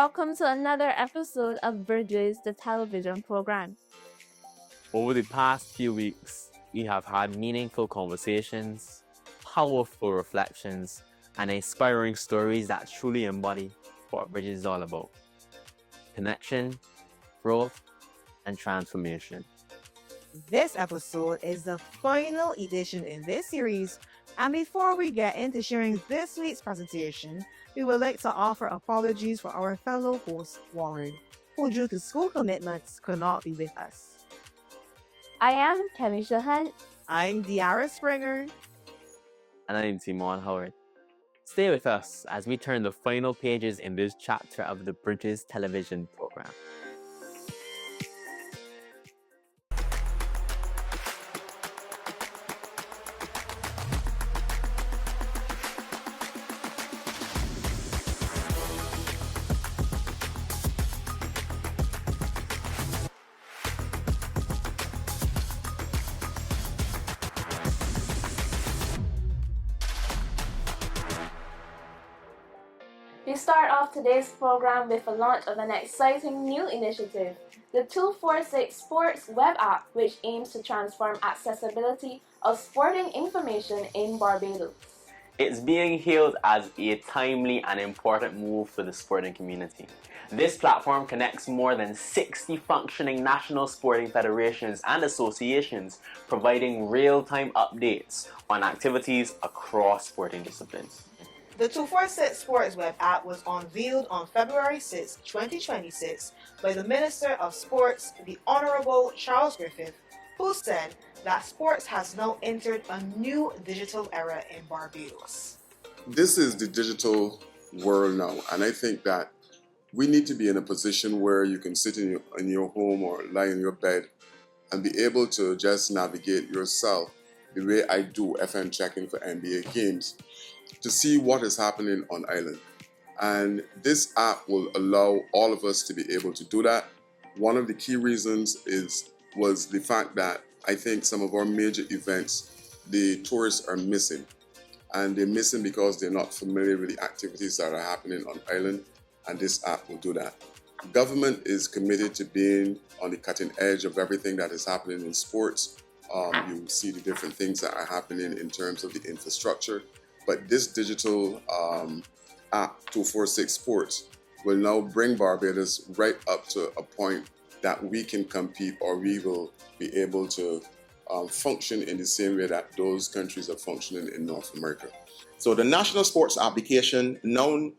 welcome to another episode of Bridges, the television program. Over the past few weeks, we have had meaningful conversations, powerful reflections, and inspiring stories that truly embody what Bridges is all about: connection, growth, and transformation. This episode is the final edition in this series, and before we get into sharing this week's presentation, we would like to offer apologies for our fellow host, Warren, who due to school commitments could not be with us. I am Kenisha Hunt. I'm Diara Springer. And I'm Timon Howard. Stay with us as we turn the final pages in this chapter of the Bridges television program. We start off today's program with the launch of an exciting new initiative, the 246 Sports web app, which aims to transform accessibility of sporting information in Barbados. It's being hailed as a timely and important move for the sporting community. This platform connects more than 60 functioning national sporting federations and associations, providing real-time updates on activities across sporting disciplines. The 246 Sports web app was unveiled on February 6, 2026 by the Minister of Sports, the Honorable Charles Griffith, who said that sports has now entered a new digital era in Barbados. This is the digital world now, and I think that we need to be in a position where you can sit in your home or lie in your bed and be able to just navigate yourself the way I do FM checking for NBA games, to see what is happening on island. And this app will allow all of us to be able to do that. One of the key reasons was the fact that I think some of our major events, the tourists are missing. And they're missing because they're not familiar with the activities that are happening on island, and this app will do that. Government is committed to being on the cutting edge of everything that is happening in sports. You will see the different things that are happening in terms of the infrastructure. But this digital app, 246 Sports, will now bring Barbados right up to a point that we can compete, or we will be able to function in the same way that those countries are functioning in North America. So the National Sports Application, known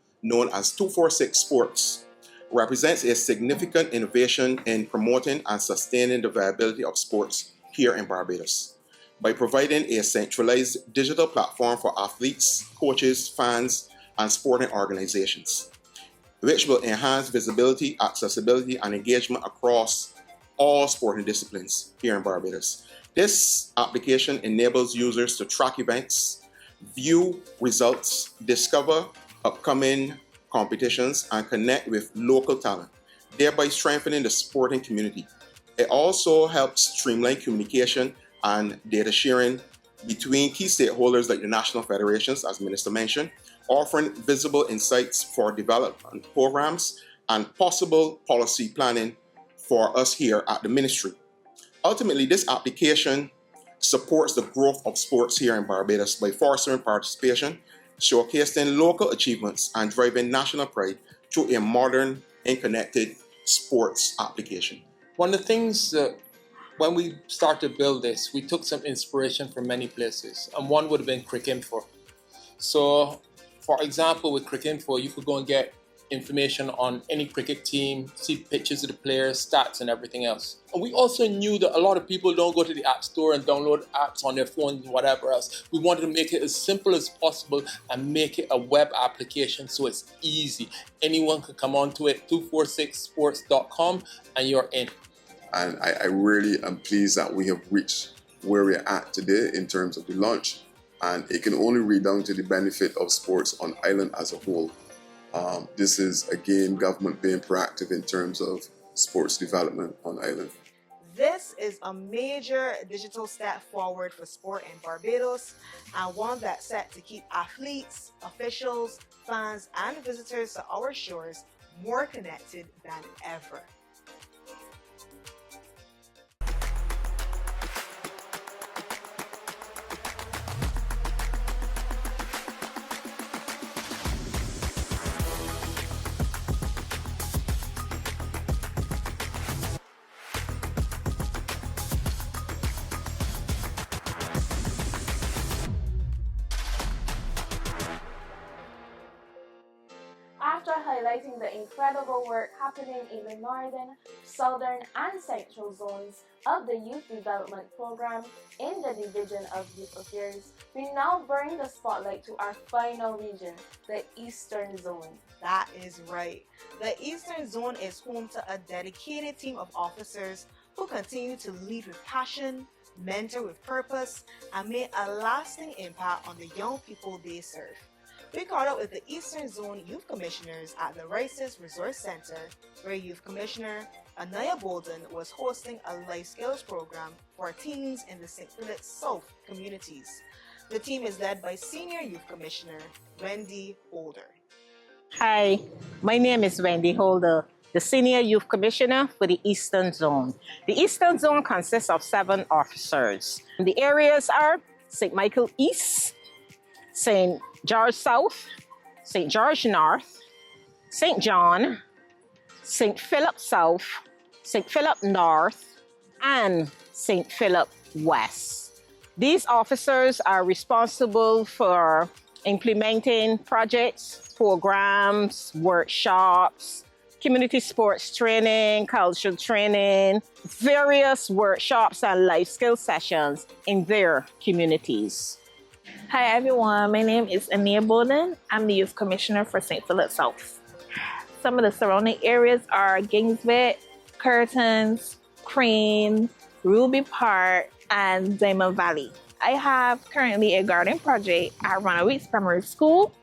as 246 Sports, represents a significant innovation in promoting and sustaining the viability of sports here in Barbados by providing a centralized digital platform for athletes, coaches, fans, and sporting organizations, which will enhance visibility, accessibility, and engagement across all sporting disciplines here in Barbados. This application enables users to track events, view results, discover upcoming competitions, and connect with local talent, thereby strengthening the sporting community. It also helps streamline communication and data sharing between key stakeholders like the national federations, as Minister mentioned, offering visible insights for development programs and possible policy planning for us here at the ministry. Ultimately, this application supports the growth of sports here in Barbados by fostering participation, showcasing local achievements, and driving national pride through a modern and connected sports application. One of the things that when we started to build this, we took some inspiration from many places, and one would have been Cricinfo. So, for example, with Cricinfo, you could go and get information on any cricket team, see pictures of the players, stats, and everything else. And we also knew that a lot of people don't go to the app store and download apps on their phones and whatever else. We wanted to make it as simple as possible and make it a web application so it's easy. Anyone can come onto it, 246sports.com, and you're in. And I really am pleased that we have reached where we're at today in terms of the launch. And it can only redound to the benefit of sports on island as a whole. This is, again, government being proactive in terms of sports development on island. This is a major digital step forward for sport in Barbados, and one that's set to keep athletes, officials, fans, and visitors to our shores more connected than ever. After highlighting the incredible work happening in the northern, southern, and central zones of the Youth Development Program in the Division of Youth Affairs, we now bring the spotlight to our final region, the Eastern Zone. That is right. The Eastern Zone is home to a dedicated team of officers who continue to lead with passion, mentor with purpose, and make a lasting impact on the young people they serve. We caught up with the Eastern Zone Youth Commissioners at the Rices Resource Center, where Youth Commissioner Anaya Bolden was hosting a life skills program for teens in the St. Philip South communities. The team is led by Senior Youth Commissioner Wendy Holder. Hi, my name is Wendy Holder, the Senior Youth Commissioner for the Eastern Zone. The Eastern Zone consists of 7 officers. The areas are St. Michael East, St. George South, St. George North, St. John, St. Philip South, St. Philip North, and St. Philip West. These officers are responsible for implementing projects, programs, workshops, community sports training, cultural training, various workshops and life skill sessions in their communities. Hi everyone, my name is Ania Bolden. I'm the Youth Commissioner for St. Philip South. Some of the surrounding areas are Gainesville, Curtins, Crane, Ruby Park, and Diamond Valley. I have currently a garden project at Ronald Primary School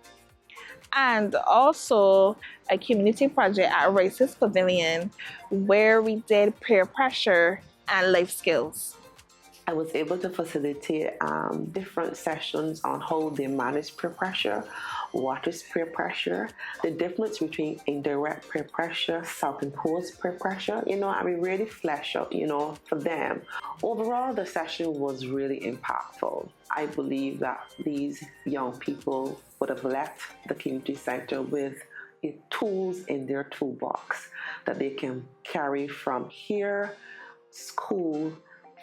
and also a community project at Rices Pavilion where we did peer pressure and life skills. I was able to facilitate different sessions on how they manage peer pressure, what is peer pressure, the difference between indirect peer pressure, self-imposed peer pressure, and we really flesh out, for them. Overall, the session was really impactful. I believe that these young people would have left the community center with tools in their toolbox that they can carry from here, school,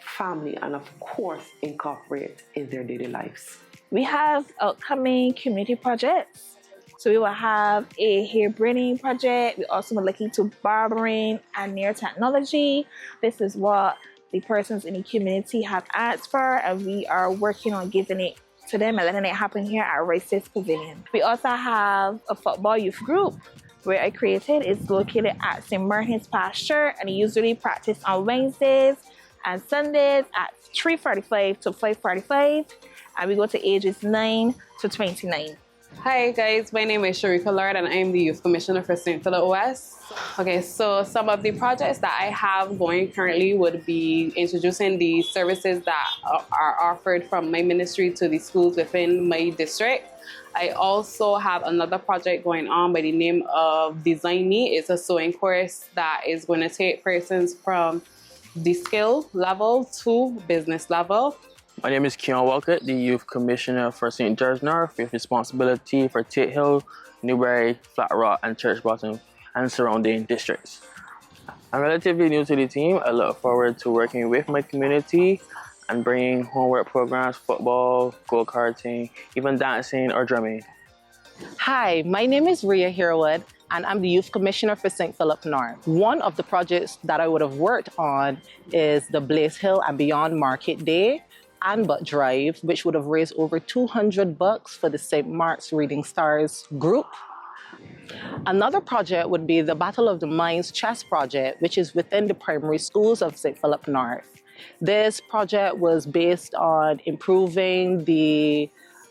family, and of course incorporate in their daily lives. We have upcoming community projects. So we will have a hair braiding project. We also are looking to barbering and nail technology. This is what the persons in the community have asked for, and we are working on giving it to them and letting it happen here at Rices Pavilion. We also have a football youth group where I created. It's located at St. Martin's Pasture, and we usually practice on Wednesdays and Sundays at 3:45 to 5:45, and we go to ages 9 to 29. Hi guys, my name is Sharika Lord and I'm the Youth Commissioner for St. Philip West. Okay, so some of the projects that I have going currently would be introducing the services that are offered from my ministry to the schools within my district. I also have another project going on by the name of Design Me. It's a sewing course that is going to take persons from the skill level to business level. My name is Keon Walcott, the Youth Commissioner for St. George North, with responsibility for Tate Hill, Newberry, Flat Rock, and Church Bottom, and surrounding districts. I'm relatively new to the team. I look forward to working with my community and bringing homework programs, football, go-karting, even dancing or drumming. Hi, my name is Rhea Herwood, and I'm the Youth Commissioner for St. Philip North. One of the projects that I would have worked on is the Blaze Hill and Beyond Market Day and Butt Drive, which would have raised over $200 for the St. Mark's Reading Stars group. Another project would be the Battle of the Minds Chess Project, which is within the primary schools of St. Philip North. This project was based on improving the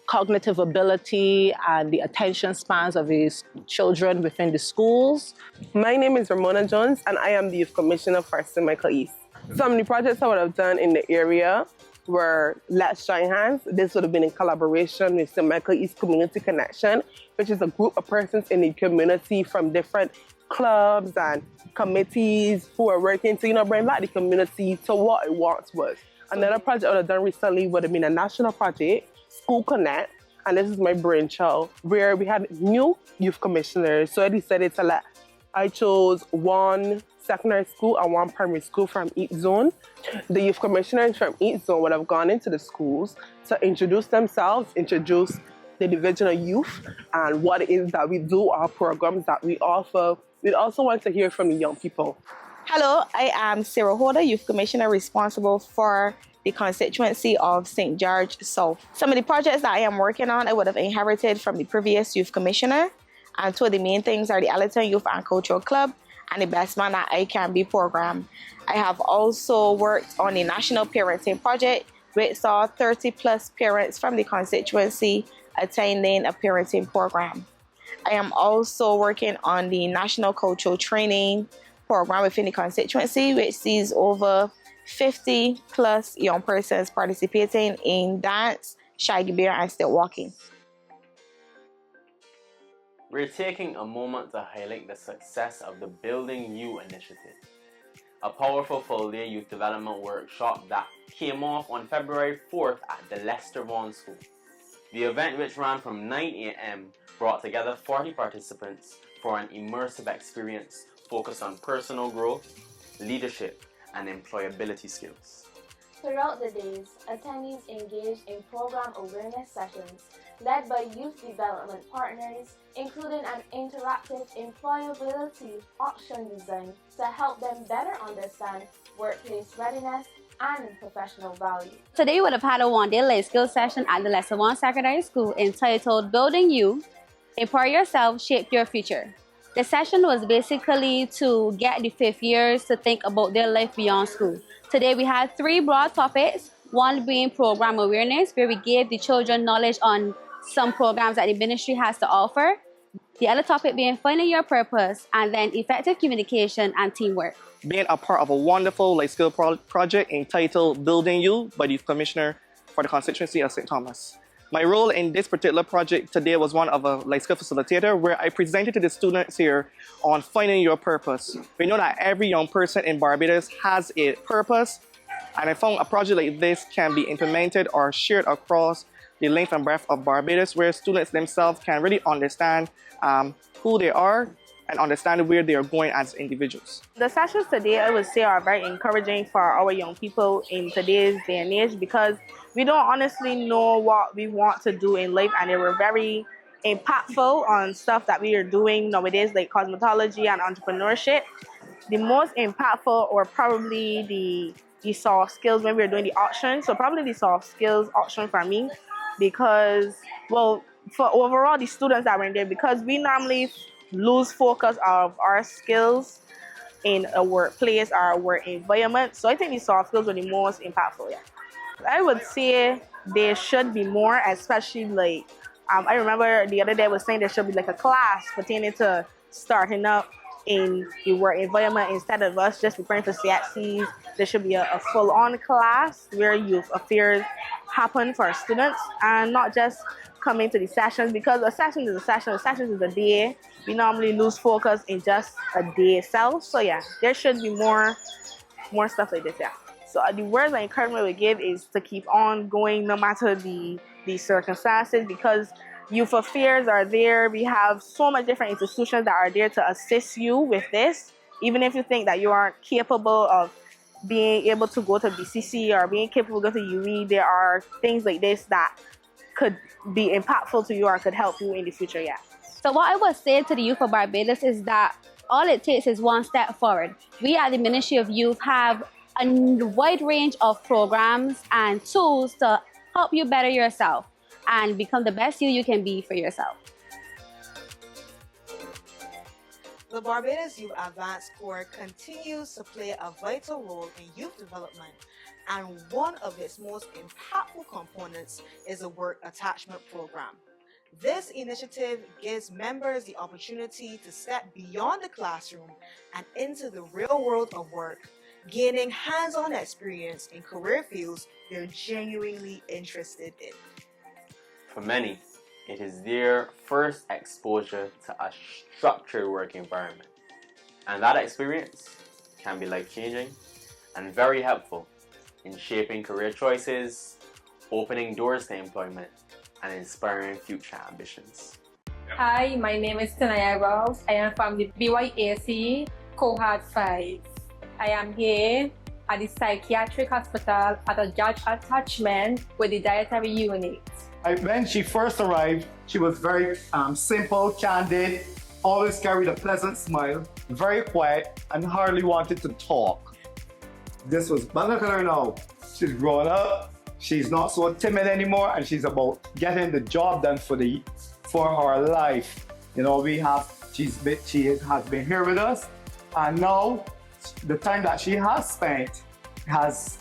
cognitive ability and the attention spans of these children within the schools. My name is Ramona Jones and I am the Youth Commissioner for St. Michael East. Some of the projects I would have done in the area were Let's Join Hands. This would have been in collaboration with St. Michael East Community Connection, which is a group of persons in the community from different clubs and committees who are working to, bring back the community to what it once was. Another project I've done recently would have been a national project, School Connect, and this is my brainchild, where we had new youth commissioners. So I decided I chose one secondary school and one primary school from each zone. The youth commissioners from each zone would have gone into the schools to introduce themselves, introduce the division of youth and what it is that we do, our programs that we offer. We also want to hear from the young people. Hello, I am Sarah Holder, Youth Commissioner responsible for the constituency of St. George South. Some of the projects that I am working on, I would have inherited from the previous Youth Commissioner. And two of the main things are the Allerton Youth and Cultural Club and the Best Man That I Can Be program. I have also worked on the National Parenting Project, which saw 30 plus parents from the constituency attending a parenting program. I am also working on the National Cultural Training program within the constituency, which sees over 50 plus young persons participating in dance, shaggy bear, and still walking. We're taking a moment to highlight the success of the Building You initiative, a powerful full-day youth development workshop that came off on February 4th at the Lester Vaughan School. The event, which ran from 9 a.m., brought together 40 participants for an immersive experience focused on personal growth, leadership, and employability skills. Throughout the days, attendees engaged in program awareness sessions led by youth development partners, including an interactive employability option design to help them better understand workplace readiness and professional value. Today we would have had a one-day life skills session at the Lester Vaughan Secondary School entitled Building You, Empower Yourself, Shape Your Future. The session was basically to get the fifth years to think about their life beyond school. Today we had three broad topics, one being program awareness, where we gave the children knowledge on some programs that the ministry has to offer. The other topic being finding your purpose, and then effective communication and teamwork. Being a part of a wonderful life skill project entitled Building You by the Youth Commissioner for the constituency of St. Thomas. My role in this particular project today was one of a life skill facilitator, where I presented to the students here on finding your purpose. We know that every young person in Barbados has a purpose, and I found a project like this can be implemented or shared across the length and breadth of Barbados, where students themselves can really understand who they are and understand where they are going as individuals. The sessions today, I would say, are very encouraging for our young people in today's day and age, because we don't honestly know what we want to do in life, and they were very impactful on stuff that we are doing nowadays, like cosmetology and entrepreneurship. The most impactful were probably the soft skills when we were doing the auction. So probably the soft skills auction for me, because, well, for overall the students that were in there, because we normally lose focus of our skills in a workplace or a work environment. So I think the soft skills were the most impactful, yeah. I would say there should be more, especially like, I remember the other day I was saying there should be like a class pertaining to starting up in the work environment instead of us just preparing for CXCs. There should be a full-on class where youth affairs happen for students and not just coming to the sessions, because a session is a session, a session is a day. We normally lose focus in just a day itself. So yeah, there should be more stuff like this, yeah. So the words of encouragement we give is to keep on going no matter the circumstances, because youth affairs are there. We have so much different institutions that are there to assist you with this. Even if you think that you aren't capable of being able to go to BCC or being capable of going to UE, there are things like this that could be impactful to you or could help you in the future, yeah. So what I would say to the youth of Barbados is that all it takes is one step forward. We at the Ministry of Youth have a wide range of programs and tools to help you better yourself and become the best you can be for yourself. The Barbados Youth Advanced Corps continues to play a vital role in youth development, and one of its most impactful components is the Work Attachment Program. This initiative gives members the opportunity to step beyond the classroom and into the real world of work, gaining hands-on experience in career fields they're genuinely interested in. For many, it is their first exposure to a structured work environment. And that experience can be life-changing and very helpful in shaping career choices, opening doors to employment, and inspiring future ambitions. Hi, my name is Tanaya Rouse. I am from the BYAC Cohort 5. I am here at the psychiatric hospital at a judge attachment with the dietary unit. When she first arrived, she was very simple, candid, always carried a pleasant smile, very quiet, and hardly wanted to talk. This was, but look at her now. She's grown up, she's not so timid anymore, and she's about getting the job done for her life. You know, she has been here with us, and now the time that she has spent has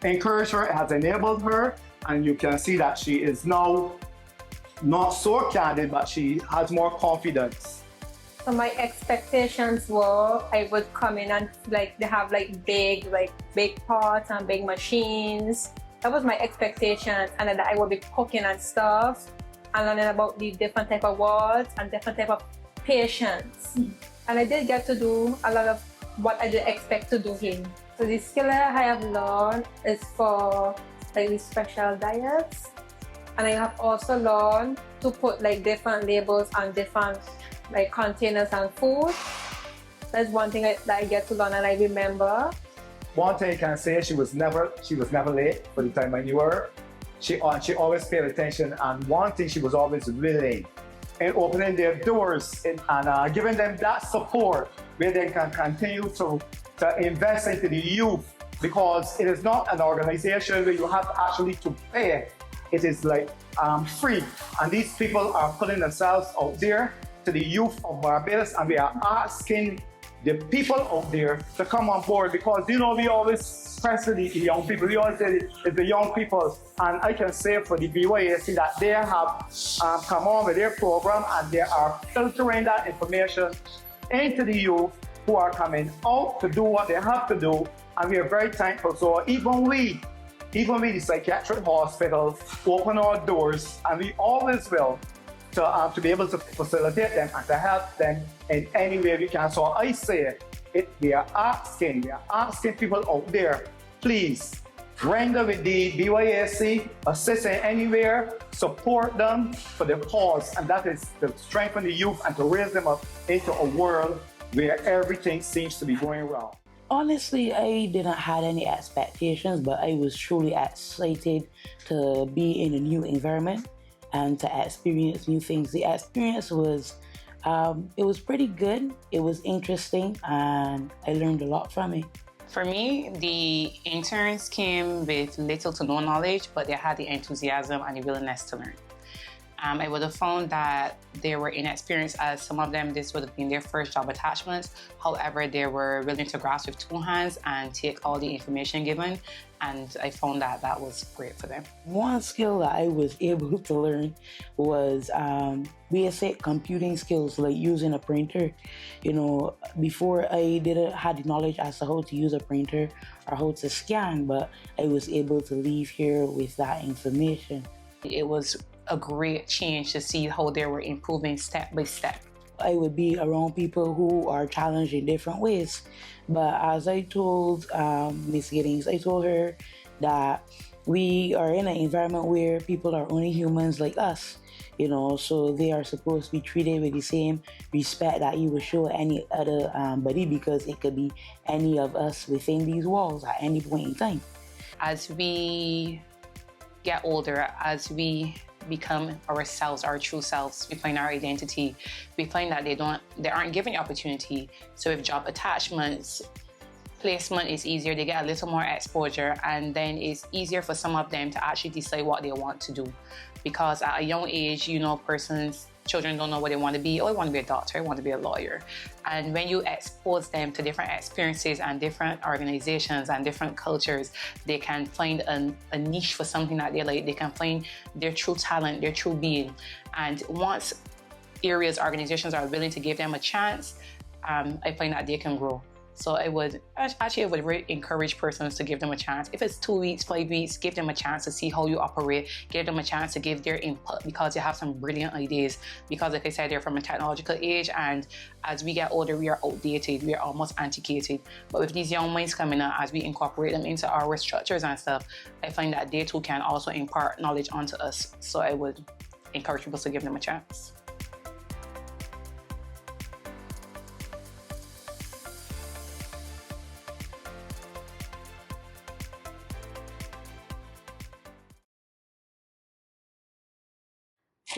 encouraged her, has enabled her, and you can see that she is now not so candid, but she has more confidence. So my expectations were I would come in and they have big pots and big machines. That was my expectation, and then I would be cooking and stuff, and learning about the different type of wards and different type of patients. And I did get to do a lot of what I did expect to do here. So the skill that I have learned is for the special diets, and I have also learned to put different labels on different containers and food. That's one thing that I get to learn and I remember. One thing I can say, she was never late for the time I knew her. She always paid attention, and one thing, she was always willing in opening their doors and giving them that support where they can continue to invest into the youth, because it is not an organization where you have actually to pay. It is free, and these people are putting themselves out there to the youth of Barbados, and we are asking the people out there to come on board, because we always press the young people. We always say it's the young people, and I can say for the BYAC that they have come on with their program, and they are filtering that information into the youth who are coming out to do what they have to do, and we are very thankful. So even we, the psychiatric hospital, open our doors, and we always will, to be able to facilitate them and to help them in any way we can. So I say we are asking people out there, please render with the BYAC, assist in anywhere, support them for their cause, and that is to strengthen the youth and to raise them up into a world where everything seems to be going wrong. Honestly, I didn't have any expectations, but I was truly excited to be in a new environment and to experience new things. The experience was, it was pretty good. It was interesting, and I learned a lot from it. For me, the interns came with little to no knowledge, but they had the enthusiasm and the willingness to learn. I would have found that they were inexperienced, as some of them, this would have been their first job attachments. However, they were willing to grasp with two hands and take all the information given, and I found that that was great for them. One skill that I was able to learn was basic computing skills, like using a printer. You know, before I didn't have the knowledge as to how to use a printer or how to scan, but I was able to leave here with that information. It was a great change to see how they were improving step by step. I would be around people who are challenged in different ways. But as I told Ms. Giddings, I told her that we are in an environment where people are only humans like us, you know, so they are supposed to be treated with the same respect that you would show any other buddy, because it could be any of us within these walls at any point in time. As we get older, as we become ourselves, our true selves, we find our identity, we find that they aren't given the opportunity. So with job attachments, placement is easier, they get a little more exposure, and then it's easier for some of them to actually decide what they want to do. Because at a young age, you know, children don't know what they want to be. Oh, I want to be a doctor, I want to be a lawyer. And when you expose them to different experiences and different organizations and different cultures, they can find a niche for something that they like. They can find their true talent, their true being. And once organizations are willing to give them a chance, I find that they can grow. So I would really encourage persons to give them a chance. If it's 2 weeks, 5 weeks, give them a chance to see how you operate, give them a chance to give their input because you have some brilliant ideas. Because like I said, they're from a technological age, and as we get older, we are outdated, we are almost antiquated. But with these young minds coming up, as we incorporate them into our structures and stuff, I find that they too can also impart knowledge onto us. So I would encourage people to give them a chance.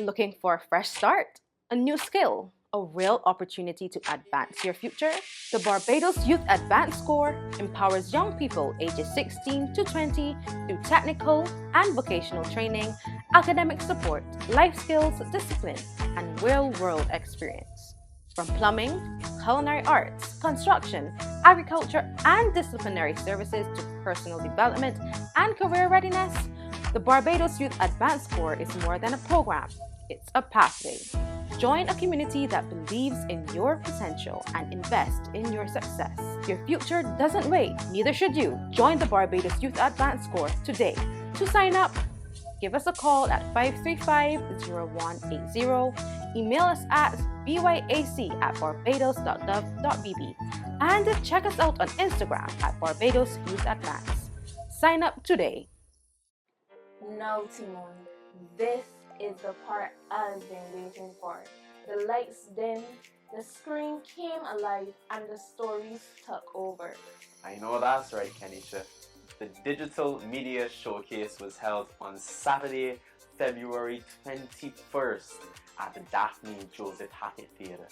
Looking for a fresh start, a new skill, a real opportunity to advance your future? The Barbados Youth Advanced Corps empowers young people ages 16 to 20 through technical and vocational training, academic support, life skills, discipline, and real-world experience. From plumbing, culinary arts, construction, agriculture, and disciplinary services to personal development and career readiness, the Barbados Youth Advanced Corps is more than a program. It's a pathway. Join a community that believes in your potential and invest in your success. Your future doesn't wait, neither should you. Join the Barbados Youth Advanced Corps today. To sign up, give us a call at 535-0180, email us at byac@barbados.gov.bb, and check us out on Instagram at Barbados Youth Advance. Sign up today. Now, Timon, this is the part I've been waiting for. The lights dimmed, the screen came alive, and the stories took over. I know that's right, Kenisha. The Digital Media Showcase was held on Saturday, February 21st at the Daphne Joseph Hackett Theatre.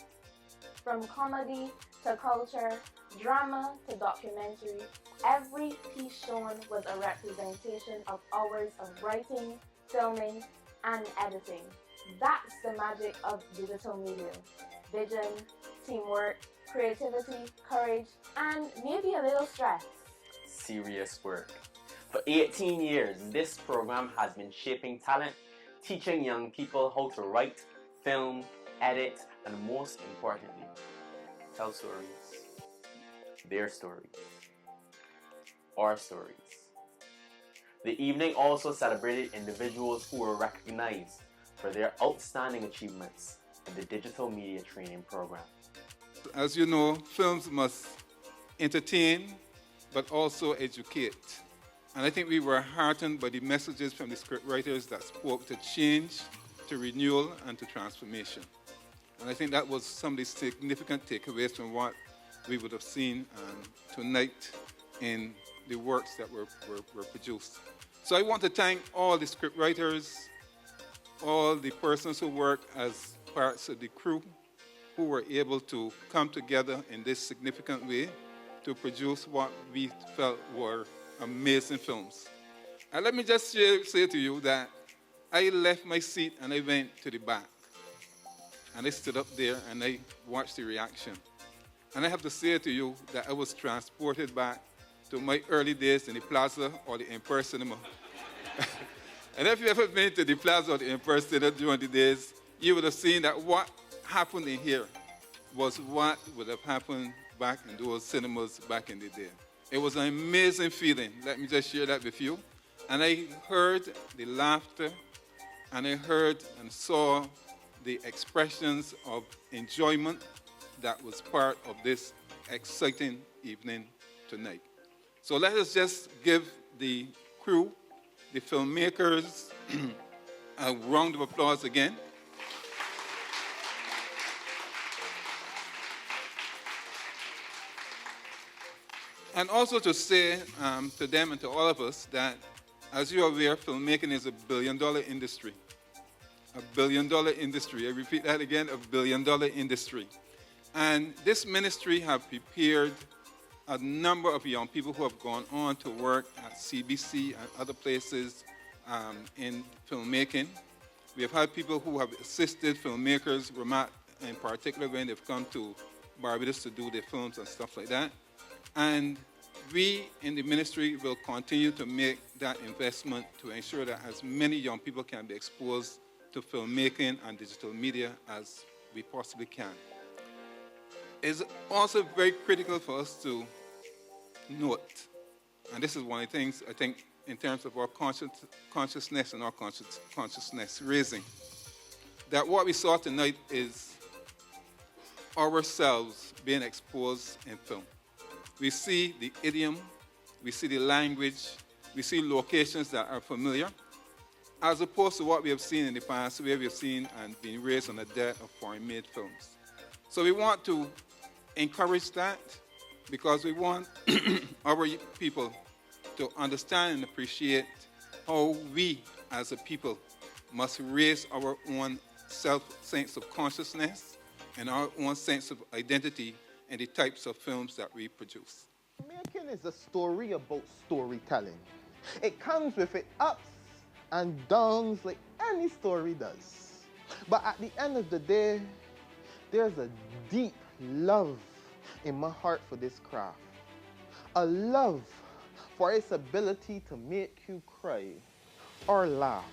From comedy to culture, drama to documentary, every piece shown was a representation of hours of writing, filming, and editing. That's the magic of digital media. Vision, teamwork, creativity, courage, and maybe a little stress. Serious work. For 18 years, this program has been shaping talent, teaching young people how to write, film, edit, and most importantly, tell stories. Their stories. Our stories. The evening also celebrated individuals who were recognized for their outstanding achievements in the digital media training program. As you know, films must entertain but also educate. And I think we were heartened by the messages from the scriptwriters that spoke to change, to renewal, and to transformation. And I think that was some of the significant takeaways from what we would have seen tonight in the works that were produced. So I want to thank all the scriptwriters, all the persons who work as parts of the crew who were able to come together in this significant way to produce what we felt were amazing films. And let me just say to you that I left my seat and I went to the back. And I stood up there and I watched the reaction. And I have to say to you that I was transported back to my early days in the Plaza or the Empire Cinema. And if you've ever been to the Plaza or the Empire Cinema during the days, you would have seen that what happened in here was what would have happened back in those cinemas back in the day. It was an amazing feeling. Let me just share that with you. And I heard the laughter, and I heard and saw the expressions of enjoyment that was part of this exciting evening tonight. So let us just give the crew, the filmmakers, a round of applause again. And also to say to them and to all of us that, as you are aware, filmmaking is a billion-dollar industry. A billion-dollar industry. I repeat that again, a billion-dollar industry. And this ministry have prepared a number of young people who have gone on to work at CBC and other places in filmmaking. We have had people who have assisted filmmakers, Ramat in particular, when they've come to Barbados to do their films and stuff like that. And we in the ministry will continue to make that investment to ensure that as many young people can be exposed to filmmaking and digital media as we possibly can. is also very critical for us to note. And this is one of the things I think in terms of our consciousness and our consciousness raising. That what we saw tonight is ourselves being exposed in film. We see the idiom, we see the language, we see locations that are familiar, as opposed to what we have seen in the past, where we have seen and been raised on the debt of foreign-made films. So we want to encourage that because we want our people to understand and appreciate how we as a people must raise our own sense of consciousness and our own sense of identity in the types of films that we produce. Making is a story about storytelling. It comes with its ups and downs like any story does. But at the end of the day, there's a deep love in my heart for this craft. A love for its ability to make you cry or laugh.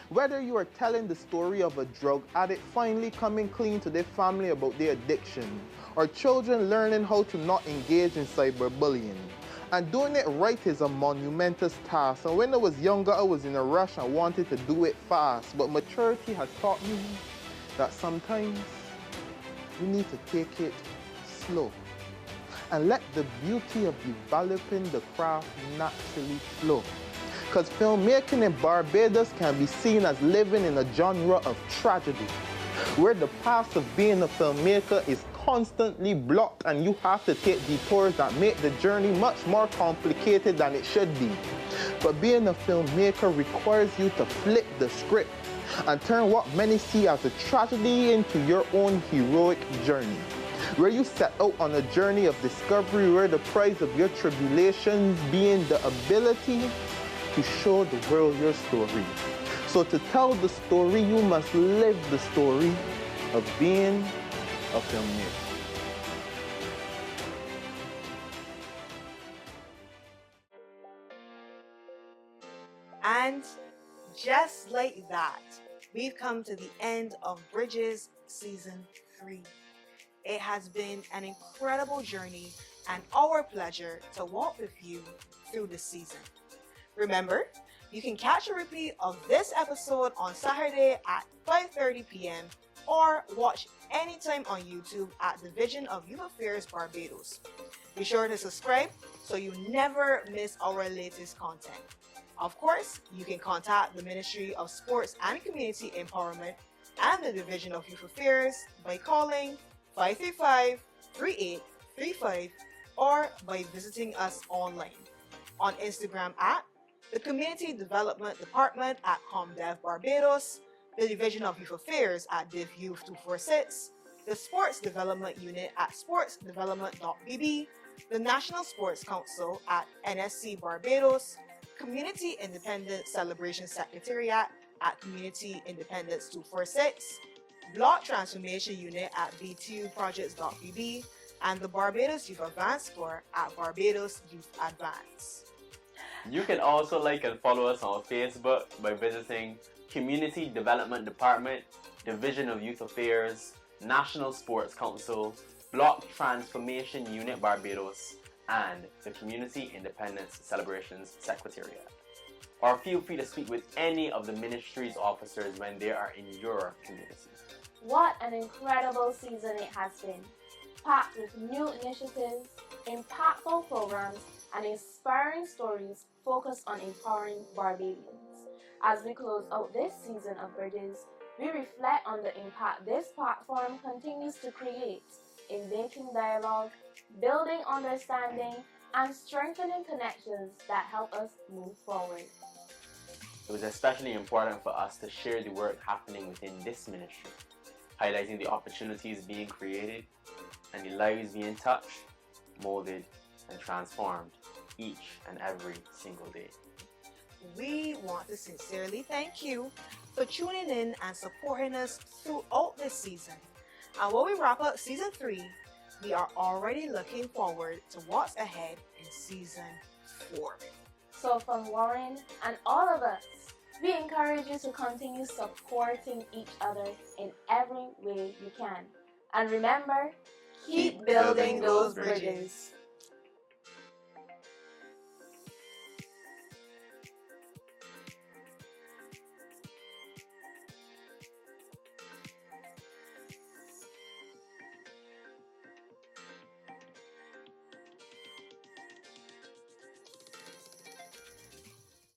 Whether you are telling the story of a drug addict finally coming clean to their family about their addiction, or children learning how to not engage in cyberbullying. And doing it right is a monumentous task. And when I was younger, I was in a rush and wanted to do it fast. But maturity has taught me that sometimes you need to take it slow and let the beauty of developing the craft naturally flow. Because filmmaking in Barbados can be seen as living in a genre of tragedy, where the path of being a filmmaker is constantly blocked and you have to take detours that make the journey much more complicated than it should be. But being a filmmaker requires you to flip the script and turn what many see as a tragedy into your own heroic journey, where you set out on a journey of discovery, where the prize of your tribulations being the ability to show the world your story. So to tell the story, you must live the story of being a filmmaker. And just like that, we've come to the end of Bridges Season 3. It has been an incredible journey and our pleasure to walk with you through the season. Remember, you can catch a repeat of this episode on Saturday at 5:30 p.m. or watch anytime on YouTube at Division of Youth Affairs Barbados. Be sure to subscribe so you never miss our latest content. Of course, you can contact the Ministry of Sports and Community Empowerment and the Division of Youth Affairs by calling 535-3835 or by visiting us online on Instagram at the Community Development Department at ComDev Barbados, the Division of Youth Affairs at Div Youth 246, the Sports Development Unit at sportsdevelopment.bb, the National Sports Council at NSC Barbados, Community Independence Celebration Secretariat at Community Independence 246, Block Transformation Unit at BTUprojects.bb, and the Barbados Youth Advance Corps at Barbados Youth Advance. You can also like and follow us on Facebook by visiting Community Development Department, Division of Youth Affairs, National Sports Council, Block Transformation Unit Barbados, and the Community Independence Celebrations Secretariat. Or feel free to speak with any of the ministry's officers when they are in your community. What an incredible season it has been, packed with new initiatives, impactful programs, and inspiring stories focused on empowering Barbadians. As we close out this season of Bridges, we reflect on the impact this platform continues to create in making dialogue, building understanding, and strengthening connections that help us move forward. It was especially important for us to share the work happening within this ministry, highlighting the opportunities being created and the lives being touched, molded, and transformed each and every single day. We want to sincerely thank you for tuning in and supporting us throughout this season. And when we wrap up Season 3, we are already looking forward to what's ahead in Season 4. So from Warren and all of us, we encourage you to continue supporting each other in every way you can. And remember, Keep building those bridges.